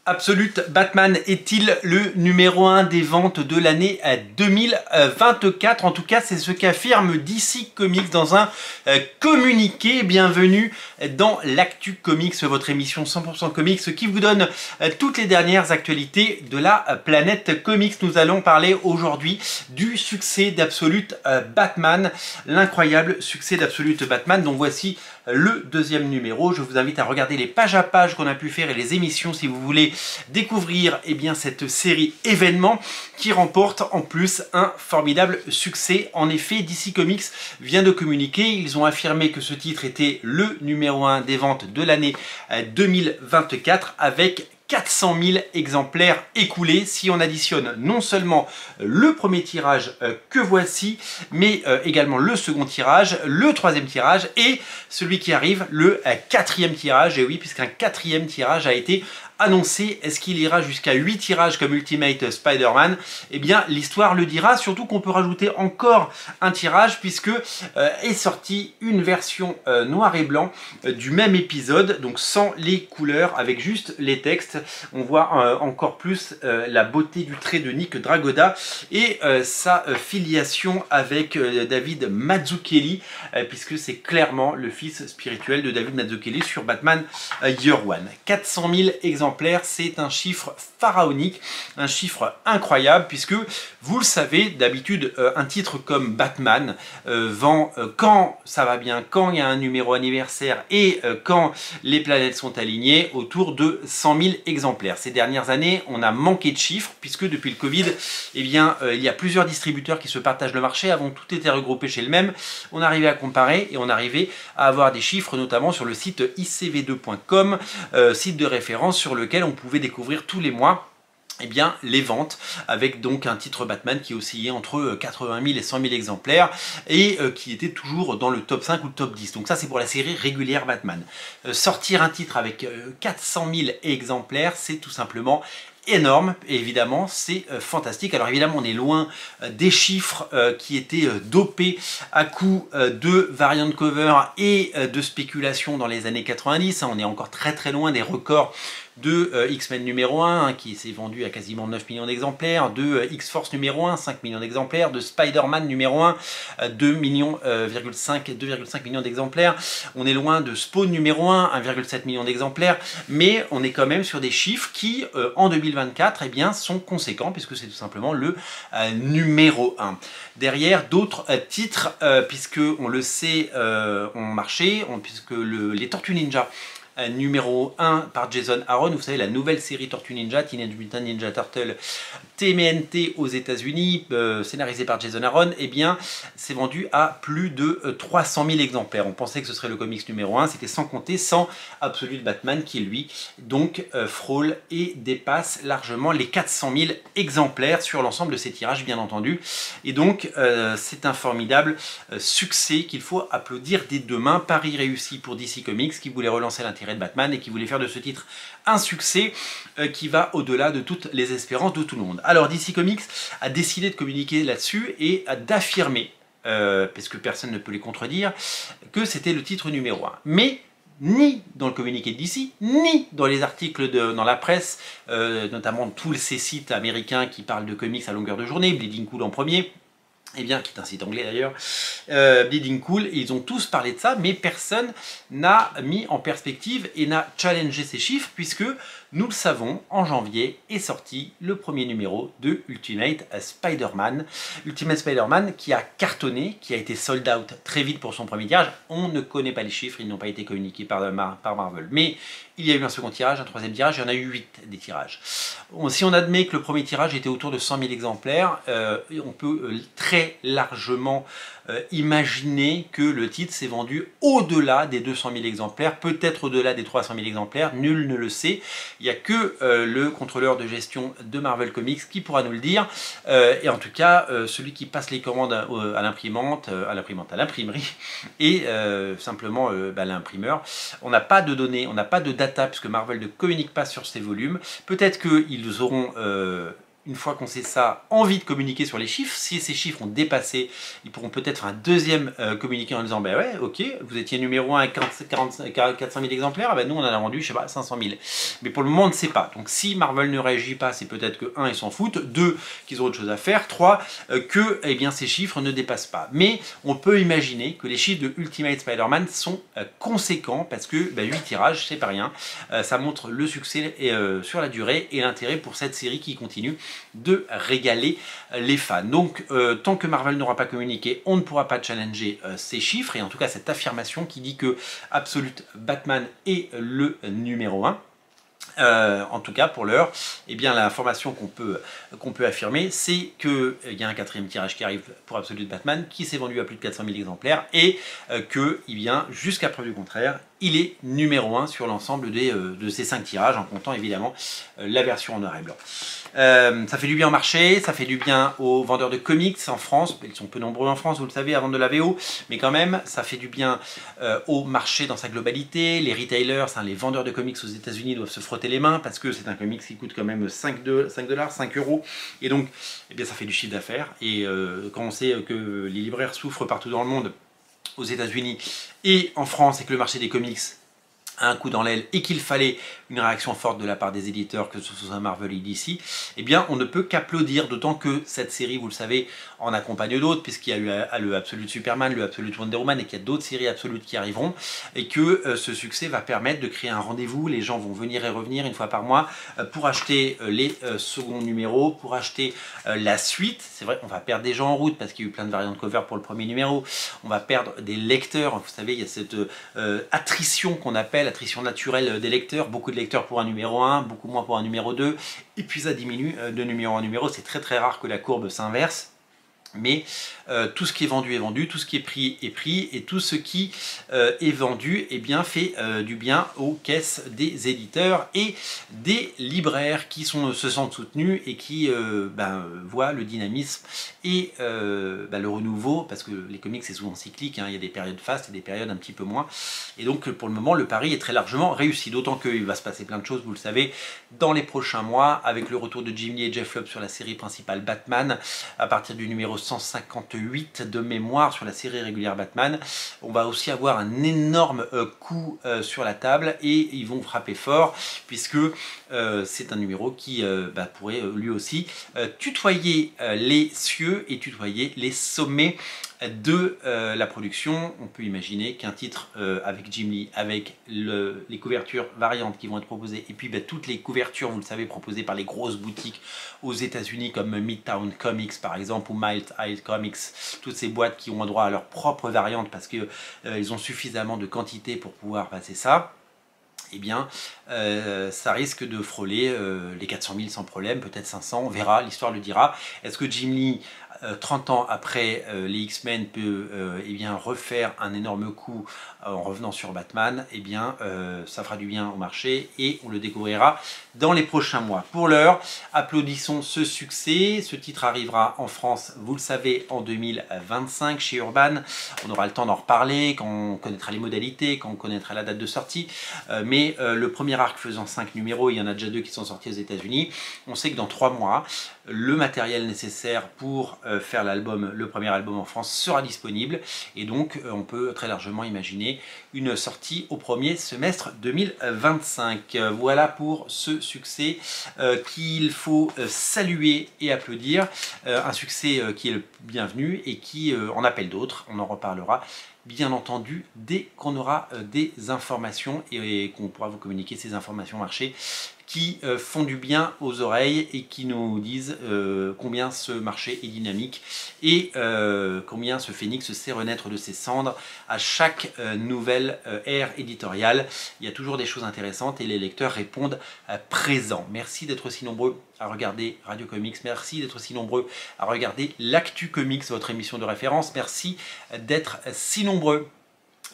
Absolute Batman est-il le numéro 1 des ventes de l'année 2024? En tout cas, c'est ce qu'affirme DC Comics dans un communiqué. Bienvenue dans l'Actu Comics, votre émission 100% comics qui vous donne toutes les dernières actualités de la planète comics. Nous allons parler aujourd'hui du succès d'Absolute Batman, l'incroyable succès d'Absolute Batman. Donc voici le deuxième numéro. Je vous invite à regarder les pages à pages qu'on a pu faire et les émissions si vous voulez découvrir cette série événement qui remporte en plus un formidable succès. En effet, DC Comics vient de communiquer. Ils ont affirmé que ce titre était le numéro 1 des ventes de l'année 2024 avec 400 000 exemplaires écoulés si on additionne non seulement le premier tirage que voici, mais également le second tirage, le troisième tirage et celui qui arrive, le quatrième tirage. Et oui, puisqu'un quatrième tirage a été annoncé. Est-ce qu'il ira jusqu'à 8 tirages comme Ultimate Spider-Man? Eh bien, l'histoire le dira, surtout qu'on peut rajouter encore un tirage puisque est sortie une version noir et blanc du même épisode, donc sans les couleurs, avec juste les textes. On voit encore plus la beauté du trait de Nick Dragoda et sa filiation avec David Mazzucchelli, puisque c'est clairement le fils spirituel de David Mazzucchelli sur Batman Year One. 400 000 exemplaires, c'est un chiffre pharaonique, un chiffre incroyable, puisque vous le savez, d'habitude un titre comme Batman vend quand ça va bien, quand il y a un numéro anniversaire et quand les planètes sont alignées, autour de 100 000 exemplaires. Ces dernières années, on a manqué de chiffres, puisque depuis le Covid, il y a plusieurs distributeurs qui se partagent le marché. Avant, tout était regroupé chez le même. On arrivait à comparer et on arrivait à avoir des chiffres, notamment sur le site icv2.com, site de référence sur lequel on pouvait découvrir tous les mois les ventes, avec donc un titre Batman qui oscillait entre 80 000 et 100 000 exemplaires et qui était toujours dans le top 5 ou le top 10. Donc ça, c'est pour la série régulière Batman. Sortir un titre avec 400 000 exemplaires, c'est tout simplement énorme, et évidemment c'est fantastique. Alors évidemment on est loin des chiffres qui étaient dopés à coup de variant cover et de spéculation dans les années 90. On est encore très loin des records de X-Men numéro 1 qui s'est vendu à quasiment 9 millions d'exemplaires, de X-Force numéro 1, 5 millions d'exemplaires, de Spider-Man numéro 1, 2,5 millions d'exemplaires. On est loin de Spawn numéro 1, 1,7 million d'exemplaires, mais on est quand même sur des chiffres qui en 2024 sont conséquents, puisque c'est tout simplement le numéro 1. Derrière, d'autres titres, puisque on le sait, ont marché, puisque les Tortues Ninja numéro 1 par Jason Aaron, vous savez, la nouvelle série Tortue Ninja, Teenage Mutant Ninja Turtle TMNT aux États-Unis, scénarisée par Jason Aaron, c'est vendu à plus de 300 000 exemplaires. On pensait que ce serait le comics numéro 1, c'était sans compter sans Absolute Batman qui lui donc frôle et dépasse largement les 400 000 exemplaires sur l'ensemble de ses tirages, bien entendu. Et donc c'est un formidable succès qu'il faut applaudir dès demain. Pari réussi pour DC Comics qui voulait relancer l'intérêt de Batman et qui voulait faire de ce titre un succès qui va au-delà de toutes les espérances de tout le monde. Alors DC Comics a décidé de communiquer là-dessus et d'affirmer, parce que personne ne peut les contredire, que c'était le titre numéro 1. Mais ni dans le communiqué de DC, ni dans les articles dans la presse, notamment tous ces sites américains qui parlent de comics à longueur de journée, Bleeding Cool en premier, qui est un site anglais d'ailleurs, Bleeding Cool, ils ont tous parlé de ça, mais personne n'a mis en perspective et n'a challengé ces chiffres, puisque nous le savons, en janvier est sorti le premier numéro de Ultimate Spider-Man. Ultimate Spider-Man qui a cartonné, qui a été sold out très vite pour son premier tirage. On ne connaît pas les chiffres, ils n'ont pas été communiqués par Marvel. Mais il y a eu un second tirage, un troisième tirage, il y en a eu 8 des tirages. Si on admet que le premier tirage était autour de 100 000 exemplaires, on peut très largement imaginer que le titre s'est vendu au-delà des 200 000 exemplaires, peut-être au-delà des 300 000 exemplaires, nul ne le sait. Il n'y a que le contrôleur de gestion de Marvel Comics qui pourra nous le dire, et en tout cas celui qui passe les commandes à l'imprimante, à l'imprimerie, et simplement l'imprimeur. On n'a pas de données, on n'a pas de data, puisque Marvel ne communique pas sur ces volumes. Peut-être qu'ils auront une fois qu'on sait ça, envie de communiquer sur les chiffres. Si ces chiffres ont dépassé, ils pourront peut-être faire un deuxième communiqué en disant, ben ouais, ok, vous étiez numéro 1 avec 400 000 exemplaires, ben nous on en a vendu, je sais pas, 500 000. Mais pour le moment, on ne sait pas. Donc si Marvel ne réagit pas, c'est peut-être que 1, ils s'en foutent, 2, qu'ils ont autre chose à faire, 3, que eh bien, ces chiffres ne dépassent pas. Mais on peut imaginer que les chiffres de Ultimate Spider-Man sont conséquents, parce que 8 tirages, c'est pas rien. Ça montre le succès sur la durée et l'intérêt pour cette série qui continue de régaler les fans. Donc tant que Marvel n'aura pas communiqué, on ne pourra pas challenger ces chiffres, et en tout cas cette affirmation qui dit que Absolute Batman est le numéro 1. En tout cas pour l'heure, eh bien l'information qu'on peut affirmer, c'est qu'il y a un 4e tirage qui arrive pour Absolute Batman qui s'est vendu à plus de 400 000 exemplaires et que, jusqu'à preuve du contraire, il est numéro 1 sur l'ensemble de ces 5 tirages, en comptant évidemment la version en noir et blanc. Ça fait du bien au marché, ça fait du bien aux vendeurs de comics en France, ils sont peu nombreux en France, vous le savez, à vendre de la VO, mais quand même, ça fait du bien au marché dans sa globalité. Les retailers, les vendeurs de comics aux États-Unis doivent se frotter les mains parce que c'est un comics qui coûte quand même 5 $, 5 €, et donc eh bien, ça fait du chiffre d'affaires. Et quand on sait que les libraires souffrent partout dans le monde, aux États-Unis et en France, et que le marché des comics a un coup dans l'aile et qu'il fallait une réaction forte de la part des éditeurs, que ce soit Marvel et DC, eh bien on ne peut qu'applaudir, d'autant que cette série, vous le savez, en accompagne d'autres, puisqu'il y a eu le Absolute Superman, le Absolute Wonder Woman, et qu'il y a d'autres séries absolutes qui arriveront, et que ce succès va permettre de créer un rendez-vous. Les gens vont venir et revenir une fois par mois pour acheter les seconds numéros, pour acheter la suite. C'est vrai, on va perdre des gens en route, parce qu'il y a eu plein de variantes cover pour le premier numéro, on va perdre des lecteurs, vous savez, il y a cette attrition qu'on appelle, attrition naturelle des lecteurs, beaucoup de lecteurs pour un numéro 1, beaucoup moins pour un numéro 2, et puis ça diminue de numéro en numéro. C'est très très rare que la courbe s'inverse. Mais tout ce qui est vendu, tout ce qui est pris, et tout ce qui est vendu, eh bien, fait du bien aux caisses des éditeurs et des libraires qui se sentent soutenus et qui voient le dynamisme et le renouveau, parce que les comics c'est souvent cyclique, hein, il y a des périodes fastes et des périodes un petit peu moins, et donc pour le moment le pari est très largement réussi, d'autant qu'il va se passer plein de choses, vous le savez, dans les prochains mois, avec le retour de Jim Lee et Jeff Loeb sur la série principale Batman, à partir du numéro 158 de mémoire sur la série régulière Batman. On va aussi avoir un énorme coup sur la table, et ils vont frapper fort, puisque c'est un numéro qui pourrait lui aussi tutoyer les cieux et tutoyer les sommets de la production. On peut imaginer qu'un titre avec Jim Lee, avec les couvertures variantes qui vont être proposées, et puis toutes les couvertures, vous le savez, proposées par les grosses boutiques aux États-Unis comme Midtown Comics par exemple, ou Mile High Comics, toutes ces boîtes qui ont droit à leur propre variante parce qu'ils ont suffisamment de quantité pour pouvoir passer ça. Eh bien, ça risque de frôler les 400 000 sans problème, peut-être 500, on verra, l'histoire le dira. Est-ce que Jim Lee, 30 ans après les X-Men, peut refaire un énorme coup en revenant sur Batman? Eh bien, ça fera du bien au marché et on le découvrira dans les prochains mois. Pour l'heure, applaudissons ce succès. Ce titre arrivera en France, vous le savez, en 2025 chez Urban. On aura le temps d'en reparler quand on connaîtra les modalités, quand on connaîtra la date de sortie. Mais le premier arc faisant 5 numéros, il y en a déjà 2 qui sont sortis aux États-Unis. On sait que dans 3 mois, le matériel nécessaire pour faire le premier album en France sera disponible, et donc on peut très largement imaginer une sortie au premier semestre 2025. Voilà pour ce succès qu'il faut saluer et applaudir, un succès qui est le bienvenu et qui en appelle d'autres. On en reparlera bien entendu dès qu'on aura des informations et qu'on pourra vous communiquer ces informations marché qui font du bien aux oreilles et qui nous disent combien ce marché est dynamique et combien ce phénix sait renaître de ses cendres à chaque nouvelle ère éditoriale. Il y a toujours des choses intéressantes et les lecteurs répondent présents. Merci d'être aussi nombreux à regarder Radio Comics, merci d'être aussi nombreux à regarder l'Actu Comics, votre émission de référence. Merci d'être si nombreux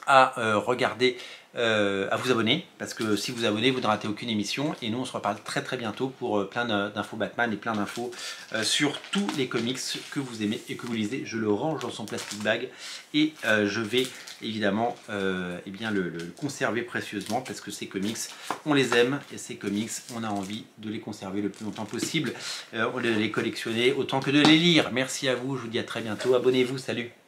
à regarder, à vous abonner, parce que si vous vous abonnez, vous ne ratez aucune émission, et nous on se reparle très très bientôt pour plein d'infos Batman et plein d'infos sur tous les comics que vous aimez et que vous lisez. Je le range dans son plastic bag et je vais évidemment eh bien le conserver précieusement, parce que ces comics, on les aime, et ces comics, on a envie de les conserver le plus longtemps possible, de les collectionner autant que de les lire. Merci à vous, je vous dis à très bientôt, abonnez-vous, salut!